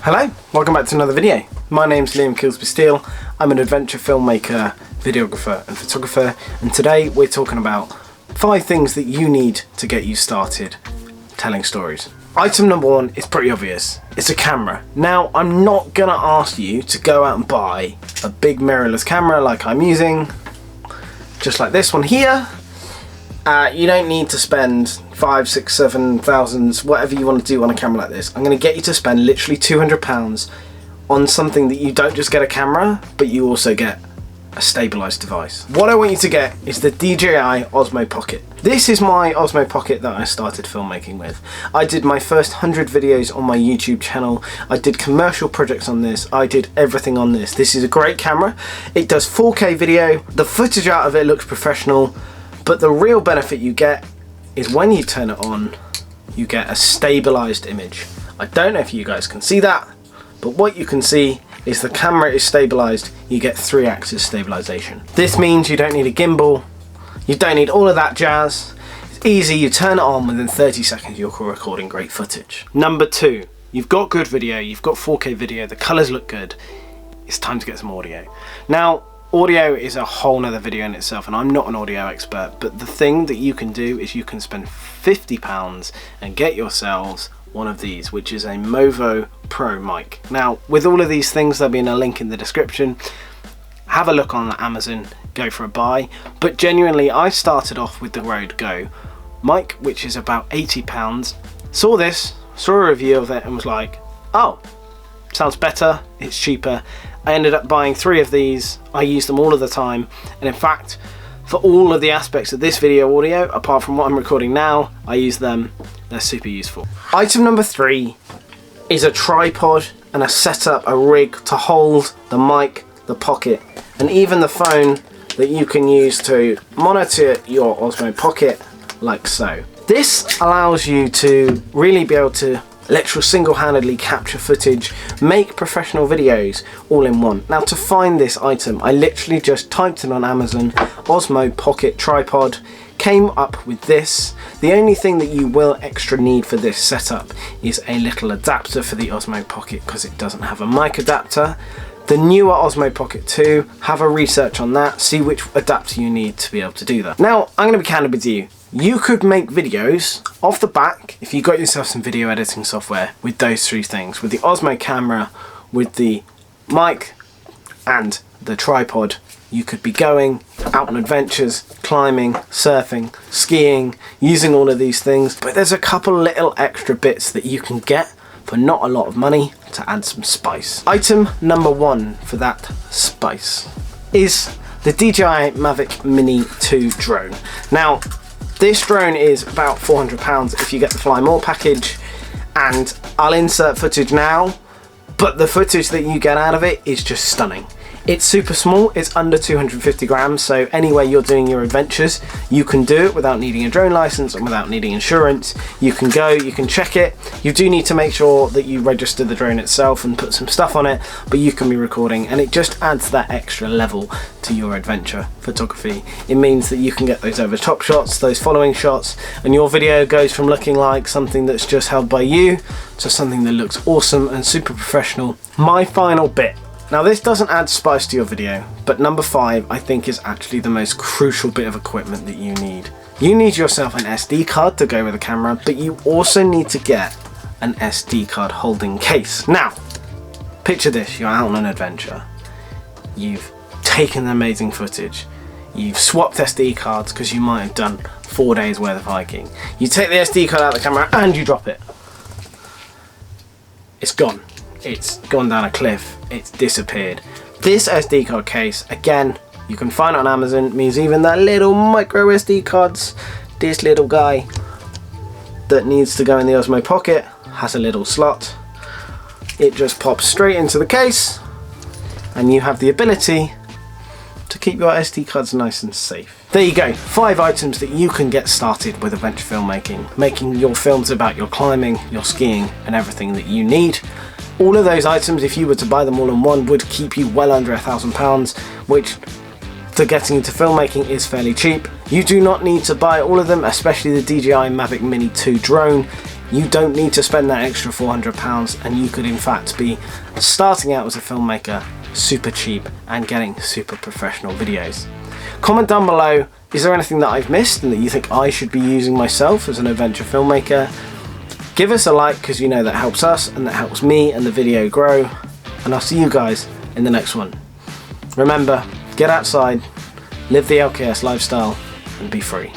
Hello, welcome back to another video. My name's Kilsby-Steele. I'm an adventure filmmaker, videographer and photographer, and today we're talking about 5 things that you need to get you started telling stories. Item number 1 is pretty obvious. It's a camera. Now, I'm not gonna ask you to go out and buy a big mirrorless camera like I'm using, just like this one here. You don't need to spend 5, 6, 7 thousands, whatever you want to do on a camera like this. I'm going to get you to spend literally £200 on something that you don't just get a camera, but you also get a stabilised device. What I want you to get is the DJI Osmo Pocket. This is my Osmo Pocket that I started filmmaking with. I did my first 100 videos on my YouTube channel. I did commercial projects on this. I did everything on this. This is a great camera. It does 4K video. The footage out of it looks professional. But the real benefit you get is when you turn it on, you get a stabilized image. I don't know if you guys can see that, but what you can see is the camera is stabilized. You get 3-axis stabilization. This means you don't need a gimbal. You don't need all of that jazz. It's easy, you turn it on, within 30 seconds you're recording great footage. Number 2, you've got good video, you've got 4K video, the colors look good. It's time to get some audio. Now, audio is a whole nother video in itself, and I'm not an audio expert, but the thing that you can do is you can spend £50 and get yourselves one of these, which is a Movo Pro mic. Now, with all of these things, there'll be a link in the description. Have a look on Amazon, go for a buy. But genuinely, I started off with the Rode Go mic, which is about £80. Saw this, saw a review of it, and was like, oh, sounds better, it's cheaper. I ended up buying 3 of these. I use them all of the time, and in fact, for all of the aspects of this video audio, apart from what I'm recording now, I use them. They're super useful. Item number 3 is a tripod and a setup, a rig to hold the mic, the pocket, and even the phone that you can use to monitor your Osmo Pocket, like so. This allows you to really be able to literally single-handedly capture footage, make professional videos all in one. Now, to find this item, I literally just typed in on Amazon, Osmo Pocket Tripod, came up with this. The only thing that you will extra need for this setup is a little adapter for the Osmo Pocket, because it doesn't have a mic adapter. The newer Osmo Pocket 2, have a research on that, see which adapter you need to be able to do that. Now, I'm going to be candid with you. You could make videos off the back if you got yourself some video editing software with those 3 things, with the Osmo camera, with the mic and the tripod. You could be going out on adventures, climbing, surfing, skiing, using all of these things, but there's a couple little extra bits that you can get for not a lot of money to add some spice. Item number 1 for that spice is the DJI Mavic Mini 2 drone. Now, this drone is about £400 if you get the Fly More package, and I'll insert footage now, but the footage that you get out of it is just stunning. It's super small, it's under 250 grams, so anywhere you're doing your adventures, you can do it without needing a drone license and without needing insurance. You can go, you can check it. You do need to make sure that you register the drone itself and put some stuff on it, but you can be recording, and it just adds that extra level to your adventure photography. It means that you can get those over top shots, those following shots, and your video goes from looking like something that's just held by you to something that looks awesome and super professional. My final bit. Now, this doesn't add spice to your video, but number 5 I think is actually the most crucial bit of equipment that you need. You need yourself an SD card to go with the camera, but you also need to get an SD card holding case. Now, picture this, you're out on an adventure. You've taken amazing footage. You've swapped SD cards because you might have done 4 days worth of hiking. You take the SD card out of the camera and you drop it. It's gone. It's gone down a cliff, it's disappeared. This SD card case, again, you can find it on Amazon, means even that little micro SD cards, this little guy that needs to go in the Osmo Pocket has a little slot. It just pops straight into the case, and you have the ability to keep your SD cards nice and safe. There you go, 5 items that you can get started with adventure filmmaking, making your films about your climbing, your skiing, and everything that you need. All of those items, if you were to buy them all in one, would keep you well under £1,000, which to getting into filmmaking is fairly cheap. You do not need to buy all of them, especially the DJI Mavic Mini 2 drone. You don't need to spend that extra £400, and you could in fact be starting out as a filmmaker super cheap and getting super professional videos. Comment down below, is there anything that I've missed and that you think I should be using myself as an adventure filmmaker? Give us a like, because you know that helps us and that helps me and the video grow, and I'll see you guys in the next one. Remember, get outside, live the LKS lifestyle, and be free.